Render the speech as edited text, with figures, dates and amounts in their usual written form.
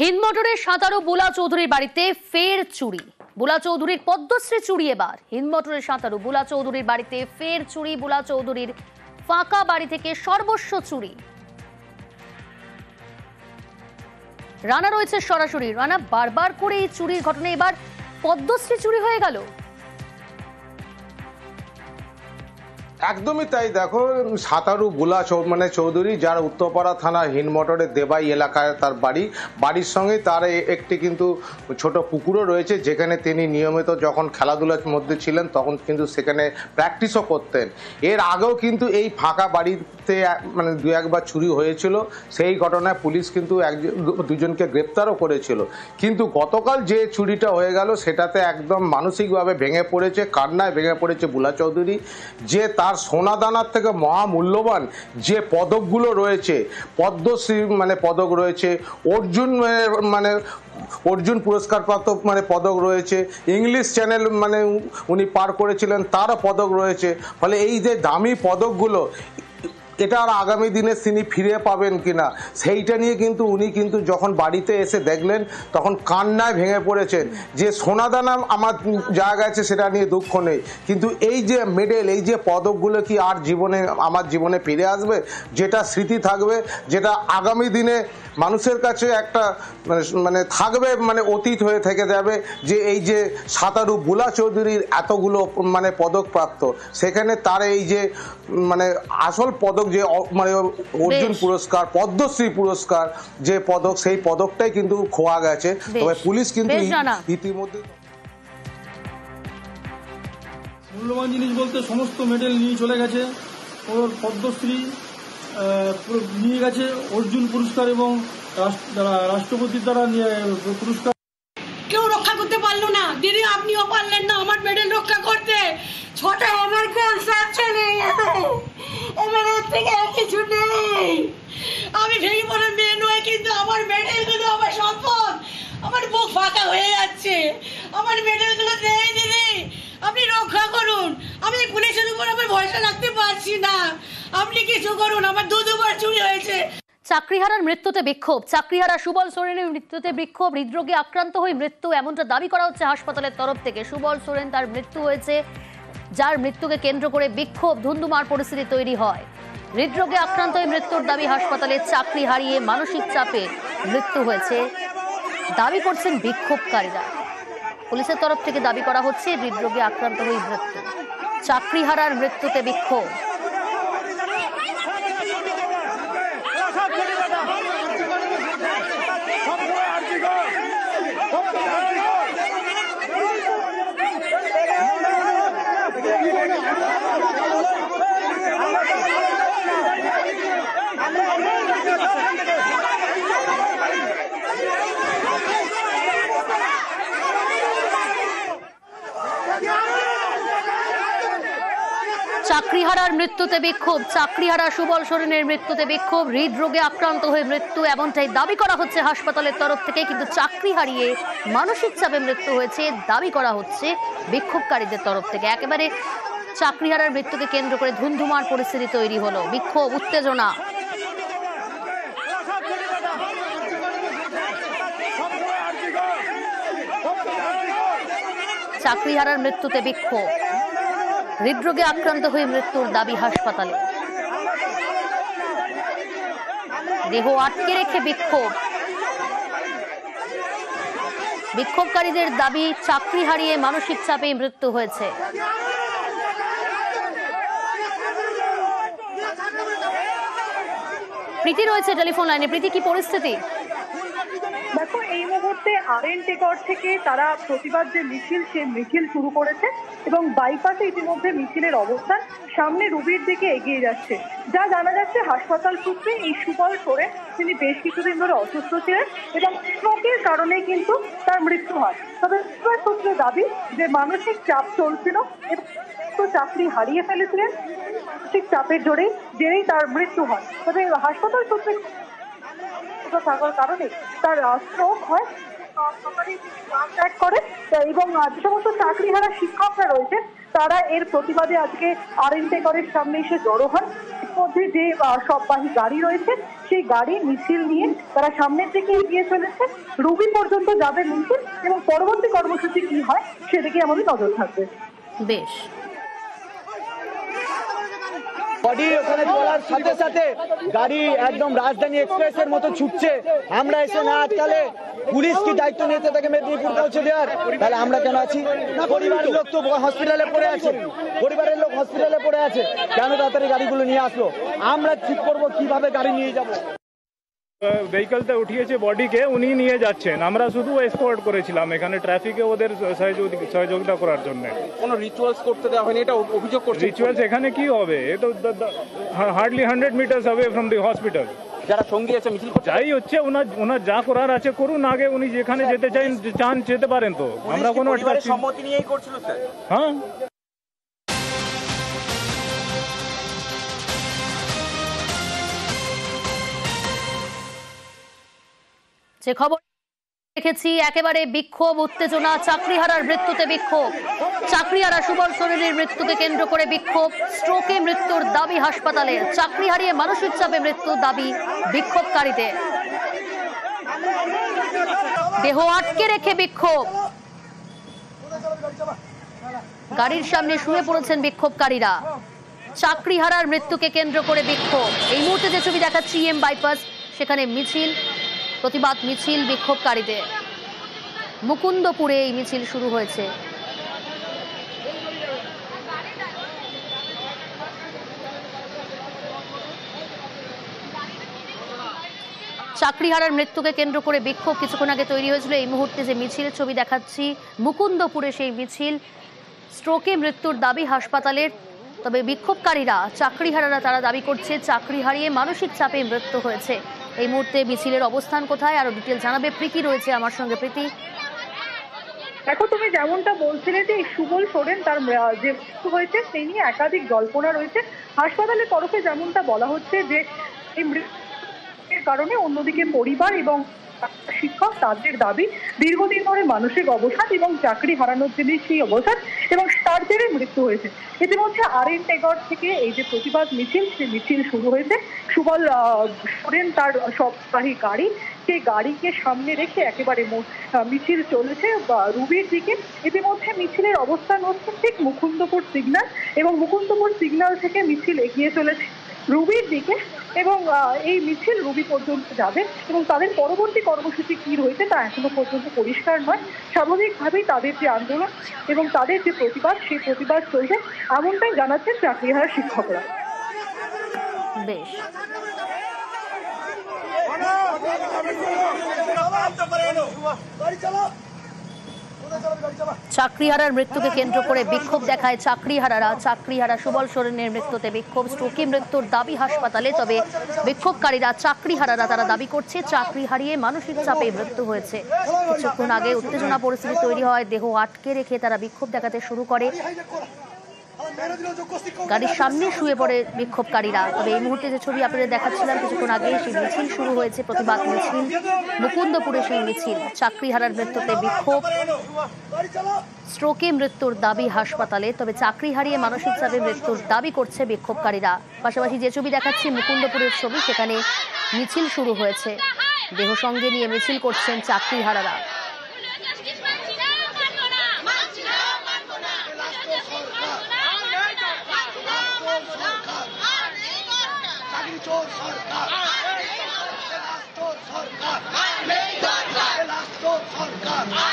হিন্দমোটরের 17 বুলা চৌধুরীর বাড়িতে ফের চুরি। বুলা চৌধুরীর পদ্মশ্রী চুরি এবার। হিন্দমোটরের 17 বুলা চৌধুরীর বাড়িতে ফের চুরি। বুলা চৌধুরীর ফাঁকা বাড়ি থেকে সর্বস্ব চুরি। রানা রয়েছে সরাসরি। রানা, বারবার করে এই চুরির ঘটনা, এবার পদ্মশ্রী চুরি হয়ে গেল। একদমই তাই। দেখো, 17 বুলা চৌধুরী, যার উত্তরপাড়া থানা হিন্দমোটরের দেবাই এলাকায় তার বাড়ির সঙ্গে তার একটি কিন্তু ছোট পুকুরও রয়েছে, যেখানে তিনি নিয়মিত যখন খেলাধুলার মধ্যে ছিলেন তখন কিন্তু সেখানে প্র্যাকটিসও করতেন। এর আগেও কিন্তু এই ফাঁকা বাড়িতে দু একবার চুরি হয়েছিল। সেই ঘটনায় পুলিশ কিন্তু দুজনকে গ্রেপ্তারও করেছিল। কিন্তু গতকাল যে চুরিটা হয়ে গেল সেটাতে একদম মানসিকভাবে ভেঙে পড়েছে, কান্নায় ভেঙে পড়েছে বুলা চৌধুরী। যে তার সোনাদানার থেকে মহামূল্যবান যে পদকগুলো রয়েছে, পদ্মশ্রী পদক রয়েছে, অর্জুন পুরস্কারপ্রাপ্ত পদক রয়েছে, ইংলিশ চ্যানেল উনি পার করেছিলেন তারও পদক রয়েছে। ফলে এই যে দামি পদকগুলো, এটা আর আগামী দিনে তিনি ফিরে পাবেন কিনা সেইটা নিয়ে কিন্তু উনি যখন বাড়িতে এসে দেখলেন তখন কান্নায় ভেঙে পড়েছেন। যে সোনাদানা আমার যা গেছে সেটা নিয়ে দুঃখ নেই, কিন্তু এই যে মেডেল, এই যে পদকগুলো কি আর আমার জীবনে ফিরে আসবে, যেটা স্মৃতি থাকবে, যেটা আগামী দিনে মানুষের কাছে একটা থাকবে, অতীত হয়ে থেকে যাবে, যে এই যে 17 বুলা চৌধুরীর এতগুলো পদক প্রাপ্ত, সেখানে তার এই যে আসল পদক, যে অর্জুন পুরস্কার, পদ্মশ্রী পুরস্কার যে পদক, সেই পদকটাই কিন্তু খোয়া গেছে। তবে পুলিশ কিন্তু ইতিমধ্যে মূল্যবান জিনিস বলতে সমস্ত মেডেল নিয়ে চলে গেছে। ওর পদ্মশ্রী নিয়ে গেছে, অর্জুন পুরস্কার এবং রাষ্ট্রপতির দ্বারা পুরস্কার। কেউ রক্ষা করতে পারলো না দিদি, আপনিও পারলেন না আমার মেডেল রক্ষা করতে। ছোটা আমার কোন সাথে নেই, এবার এর থেকে কিছু নেই। আমি ভেঙে পড়ার মেয়ে নয়, কিন্তু আমার মেডেলগুলো আমার সম্পদ। আমার বুক ফাঁকা হয়ে যাচ্ছে, আমার মেডেলগুলো নেই দিদি, আপনি রক্ষা করুন। আমি পুলিশের উপর আমার ভরসা রাখতে পারছি না, আপনি কিছু করুন। আমার দুবার চুরি হয়েছে। চাকরিহারার মৃত্যুতে বিক্ষোভ। চাকরিহারা সুবল সোরেনের মৃত্যুতে বিক্ষোভ। হৃদরোগে আক্রান্ত হয়ে মৃত্যু, এমনটা দাবি করা হচ্ছে হাসপাতালের তরফ থেকে। সুবল সোরেন, তার মৃত্যু হয়েছে, যার মৃত্যুকে কেন্দ্র করে বিক্ষোভ, ধুন্ধুমার পরিস্থিতি তৈরি হয়। হৃদরোগে আক্রান্ত হয়ে মৃত্যুর দাবি হাসপাতালে। চাকরি হারিয়ে মানসিক চাপে মৃত্যু হয়েছে দাবি করছেন বিক্ষোভকারীরা। পুলিশের তরফ থেকে দাবি করা হচ্ছে হৃদরোগে আক্রান্ত হয়ে মৃত্যু। চাকরিহারার মৃত্যুতে বিক্ষোভ। চাকরিহারার মৃত্যুতে বিক্ষোভ। চাকরিহারা সুবল সোরেনের মৃত্যুতে বিক্ষোভ। হৃদরোগে আক্রান্ত হয়ে মৃত্যু, এমনটাই দাবি করা হচ্ছে হাসপাতালের তরফ থেকে। কিন্তু চাকরি হারিয়ে মানসিক চাপে মৃত্যু হয়েছে দাবি করা হচ্ছে বিক্ষোভকারীদের তরফ থেকে। একেবারে চাকরিহারার মৃত্যুকে কেন্দ্র করে ধুন্ধুমার পরিস্থিতি তৈরি হলো, বিক্ষোভ, উত্তেজনা। চাকরিহারার মৃত্যুতে বিক্ষোভ। হৃদরোগে আক্রান্ত হয়ে মৃত্যুর দাবি হাসপাতালে। দেহ আটকে রেখে বিক্ষোভ। বিক্ষোভকারীদের দাবি, চাকরি হারিয়ে মানসিক চাপে মৃত্যু হয়েছে। প্রীতি রয়েছে টেলিফোন লাইনে। প্রীতি, কি পরিস্থিতি? দেখো, এই মুহূর্তে আরএনটিগড় থেকে তারা প্রতিবাদ যে মিছিল, সে মিছিল শুরু করেছে এবং বাইপাসে ইতিমধ্যে মিছিলের অবস্থান, সামনে রুবির দিকে এগিয়ে যাচ্ছে। যা জানা যাচ্ছে হাসপাতাল সূত্রে, এই সুবল সোরেন তিনি বেশ কিছুদিন ধরে অসুস্থ ছিলেন এবং স্ট্রোকের কারণে কিন্তু তার মৃত্যু হয়। তবে সূত্রে দাবি যে মানসিক চাপ চলছিল এবং চাকরি হারিয়ে ফেলেছিলেন, মানসিক চাপের জেরেই তার মৃত্যু হয়। তবে হাসপাতাল সূত্রে থাকার কারণে তার স্ট্রোক হয়। সকালে প্রাণ ত্যাগ করে এবং যে সমস্ত চাকরিহারা শিক্ষকরা রয়েছে তারা এর প্রতিবাদে আজকে আরএনটেকরের সামনে এসে জড়ো হন। এর মধ্যে যে সববাহী গাড়ি রয়েছে সেই গাড়ি মিছিল নিয়ে তারা সামনের দিকে এগিয়ে চলেছে। রুবি পর্যন্ত যাবে মিছিল এবং পরবর্তী কর্মসূচি কি হয় সেদিকে আমাদের নজর থাকবে। বেশ, বডি ওখানে চলার সাথে সাথে গাড়ি একদম রাজধানী এক্সপ্রেসের মতো ছুটছে। আমরা এসে না আটকালে পুলিশ কি দায়িত্ব নিয়েছে তাকে মেদিনীপুর পৌঁছে দেওয়ার? তাহলে আমরা কেন আছি? পরিবারের লোক তো হসপিটালে পড়ে আছে, পরিবারের লোক হসপিটালে পড়ে আছে, কেন তাড়াতাড়ি গাড়িগুলো নিয়ে আসলো? আমরা ঠিক করবো কিভাবে গাড়ি নিয়ে যাব। ভেহিকলতে উঠিয়েছে বডিকে, উনি নিয়ে যাচ্ছেন, আমরা শুধু এসকর্ট করেছিলাম এখানে ট্রাফিকে ওদের সহযোগিতা করার জন্য। কোনো রিচুয়ালস করতে দেওয়া হয়নি, এটা অভিযোগ করছে। রিচুয়ালস এখানে কি হবে? এ তো hardly 100 meters away from the hospital. যারা সঙ্গী আছে মিছিল যাই হচ্ছে ওনার যা করার আছে করুন, আগে উনি যেখানে যেতে চান যেতে পারেন, তো আমরা কোনো সম্মতি নিয়েই করছিল স্যার। হ্যাঁ, যে খবর দেখেছি একেবারে বিক্ষোভ, উত্তেজনা, চাকরিহারার মৃত্যুতে বিক্ষোভ, চাকরিহারা সুবল সোরেনের মৃত্যুকে কেন্দ্র করে বিক্ষোভ, স্ট্রোকে মৃত্যুর দাবি হাসপাতালে, চাকরি হারিয়ে মানসিক চাপে মৃত্যু দাবি বিক্ষোভকারীদের, দেহ আটকে রেখে বিক্ষোভ, গাড়ির সামনে শুয়ে পড়েছেন বিক্ষোভকারীরা, চাকরিহারার মৃত্যুকে কেন্দ্র করে বিক্ষোভ। এই মুহূর্তে যে ছবি দেখাচ্ছি এম বাইপাস, সেখানে মিছিল, প্রতিবাদ মিছিল বিক্ষোভকারীদের। মুকুন্দপুরে এই মিছিল শুরু হয়েছে। চাকরিহারার মৃত্যুকে কেন্দ্র করে বিক্ষোভ কিছুক্ষণ আগে তৈরি হয়েছিল। এই মুহূর্তে যে মিছিলের ছবি দেখাচ্ছি মুকুন্দপুরে সেই মিছিল, স্ট্রোকে মৃত্যুর দাবি হাসপাতালের। তবে বিক্ষোভকারীরা, চাকরিহারারা তারা দাবি করছে চাকরি হারিয়ে মানসিক চাপে মৃত্যু হয়েছে। এই মুহূর্তে মিছিলের অবস্থান কোথায় আরো ডিটেল জানাবে প্রীতি, রয়েছে আমার সঙ্গে। প্রীতি, দেখো তুমি যেমনটা বলছিলে যে সুবল সোরেন তার যে মৃত্যু হয়েছে সেই নিয়ে একাধিক জল্পনা রয়েছে। হাসপাতালের তরফে যেমনটা বলা হচ্ছে যে এই মৃত্যুর কারণে অন্যদিকে পরিবার এবং শিক্ষক তাদের দাবি দীর্ঘদিন ধরে মানসিক অবসাদ এবং চাকরি হারানোর জন্য সেই অবসাদ এবং তার জেরে মৃত্যু হয়েছে। ইতিমধ্যে আরএনটেকর থেকে এই যে প্রতিবাদ মিছিল, সেই মিছিল শুরু হয়েছে। সুবল সোরেন তার সববাহী গাড়ি, সেই গাড়িকে সামনে রেখে একেবারে মিছিল চলেছে রুবির দিকে। ইতিমধ্যে মিছিলের অবস্থান হচ্ছে ঠিক মুকুন্দপুর সিগন্যাল এবং মুকুন্দপুর সিগন্যাল থেকে মিছিল এগিয়ে চলেছে রুবির দিকে এবং এই মিছিল রুবি পর্যন্ত যাবে এবং তাদের পরবর্তী কর্মসূচি কি রয়েছে তা এখনো পর্যন্ত পরিষ্কার নয়। স্বাভাবিকভাবেই তাদের যে আন্দোলন এবং তাদের যে প্রতিবাদ, সেই প্রতিবাদ চলছে এমনটাই জানাচ্ছেন চাকরিহারা শিক্ষকরা। বেশ, চাকরিহারার মৃত্যুকে কেন্দ্র করে বিক্ষোভ দেখায় চাকরিহারারা। চাকরিহারা সুবল সোরেনের মৃত্যুতে বিক্ষোভ, স্ট্রোকে মৃত্যুর দাবি হাসপাতালে। তবে বিক্ষোভকারীরা, চাকরিহারারা তারা দাবি করছে চাকরি হারিয়ে মানসিক চাপে মৃত্যু হয়েছে। কিছুক্ষণ আগে উত্তেজনা পরিস্থিতি তৈরি হয়, দেহ আটকে রেখে তারা বিক্ষোভ দেখাতে শুরু করে, গাড়ির সামনে শুয়ে পড়ে বিক্ষোভকারীরা। তবে এই মুহূর্তে যে ছবি আপনাদের দেখাচ্ছিলাম কিছুক্ষণ আগে, সেই মিছিল শুরু হয়েছে, প্রতিবাদ মিছিল মুকুন্দপুরে সেই মিছিল। চাকরিহারার মৃত্যুতে বিক্ষোভ, স্ট্রোকে মৃত্যুর দাবি হাসপাতালে। তবে চাকরি হারিয়ে মানসিক চাপে মৃত্যুর দাবি করছে বিক্ষোভকারীরা। পাশাপাশি যে ছবি দেখাচ্ছি মুকুন্দপুরের ছবি, সেখানে মিছিল শুরু হয়েছে, দেহ সঙ্গে নিয়ে মিছিল করছেন চাকরিহারারা। সরকার